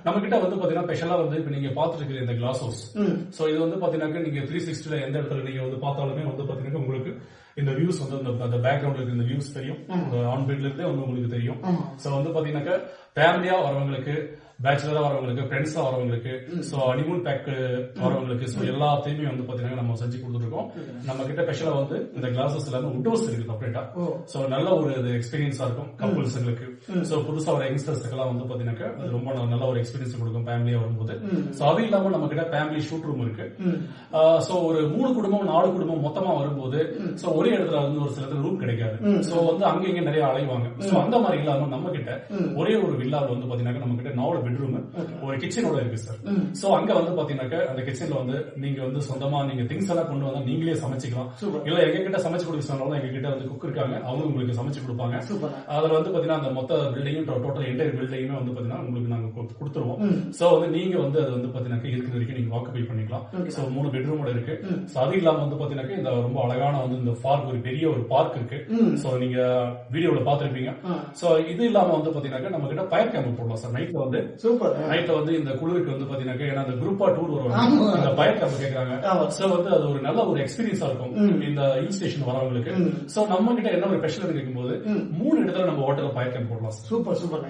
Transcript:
நம்ம கிட்ட வந்து பாத்தீங்கன்னா ஸ்பெஷலா வந்து இப்ப நீங்க பாத்துட்டு இருக்கிற இந்த கிளாஸ் ஹவுஸ். சோ இது வந்து பாத்தீங்கன்னா நீங்க 360ல எந்த இடத்துல நீங்க வந்து பார்த்தாலுமே வந்து பாத்தீங்கன்னா உங்களுக்கு இந்த வியூஸ் வந்து அந்த பேக்ரவுண்ட்ல இருக்க இந்த வியூஸ் தெரியும். ஆன் பெட்ல இருந்தே வந்து உங்களுக்கு தெரியும். சோ வந்து பாத்தீங்கன்னா ஃபேமிலியா வரவங்களுக்கு, பேச்சுலரா வரவங்களுக்கு, ஃப்ரெண்ட்ஸா வரவங்களுக்கு, சோ ஹனிமூன் பேக் வரவங்களுக்கு, சோ எல்லாத்தையுமே வந்து பாத்தீங்கன்னா நம்ம செஞ்சு கொடுத்துட்டு இருக்கோம். நம்ம கிட்ட ஸ்பெஷலா வந்து இந்த கிளாஸஸ் எல்லாமே விண்டோஸ் இருக்கு செப்பரேட்டா. சோ நல்ல ஒரு எக்ஸ்பீரியன்ஸா இருக்கும் கப்புள்ஸ்ங்களுக்கு. சோ புதுசா வர யங்ஸ்டர்ஸ்க்கு எல்லாம் வந்து பாத்தீங்கன்னா அது ரொம்ப நல்ல ஒரு எக்ஸ்பீரியன்ஸ் கொடுக்கும் ஃபேமிலியா வரும்போது. சோ அது இல்லாம நம்ம கிட்ட ஃபேமிலி ஷூட் ரூம் இருக்கு. சோ ஒரு 3 குடும்பம் 4 குடும்பம் மொத்தமா வரும்போது சோ ஒரே இடத்துல வந்து ஒரு சில ரூம் கிடைக்காது. சோ வந்து அங்க இங்க நிறைய அலைவாங்க. சோ அந்த மாதிரி இல்லாம நம்ம கிட்ட ஒரே ஒரு வில்லால வந்து பாத்தீங்கன்னா நம்ம கிட்ட 4 பெட்ரூம், ஒரு கிச்சனோட இருக்கு சார். சோ அங்க வந்து பாத்தீங்கன்னா அந்த கிச்சன்ல வந்து நீங்க வந்து சொந்தமா நீங்க திங்ஸ் எல்லாம் கொண்டு வந்தா நீங்களே சமைச்சிக்கலாம். இல்ல எங்க கிட்ட சமைச்சு கொடுக்க சொன்னாலும் எங்க கிட்ட வந்து குக் இருக்காங்க, அவங்க உங்களுக்கு சமைச்சு கொடுப்பாங்க. அதுல வந்து பாத்தீங்கன்னா அந்த மொத்த பில்டிங்கும் டோட்டல் என்டையர் பில்டிங்குமே வந்து பாத்தீங்கன்னா உங்களுக்கு நாங்க கொடுத்துருவோம். சோ வந்து நீங்க வந்து அது வந்து பாத்தீங்கன்னா இருக்கிற வரைக்கும் நீங்க ஆக்குபை பண்ணிக்கலாம். சோ 3 பெட்ரூமோட இருக்கு. சோ அது இல்லாம வந்து பாத்தீங்கன்னா இந்த ரொம்ப அழகான வந்து இந்த பார்க், ஒரு பெரிய ஒரு பார்க் இருக்கு. சோ நீங்க வீடியோல பாத்துருப்பீங்க. சோ இது இல்லாம வந்து பாத்தீங்கன்னா நம்ம கிட்ட ஃபயர் கேம்ப் போடலாம் சார். நைட்ல வந்து சூப்பர், நைட்ல வந்து இந்த குளிருக்கு வந்து பாத்தீங்கன்னா ஏன்னா அந்த குரூப்பா டூர் வருவாங்க, இந்த ஃபயர் கேம்ப் கேக்குறாங்க. சோ வந்து அது ஒரு நல்ல ஒரு எக்ஸ்பீரியன்ஸா இருக்கும் இந்த ஹில் ஸ்டேஷன் வரவங்களுக்கு. சோ நம்ம கிட்ட என்ன ஒரு ஸ்பெஷல் இருக்கும்போது 3 இடத்துல நம்ம ஹோட்டல்ல ஃபயர் கேம்ப் போடலாம். Super super.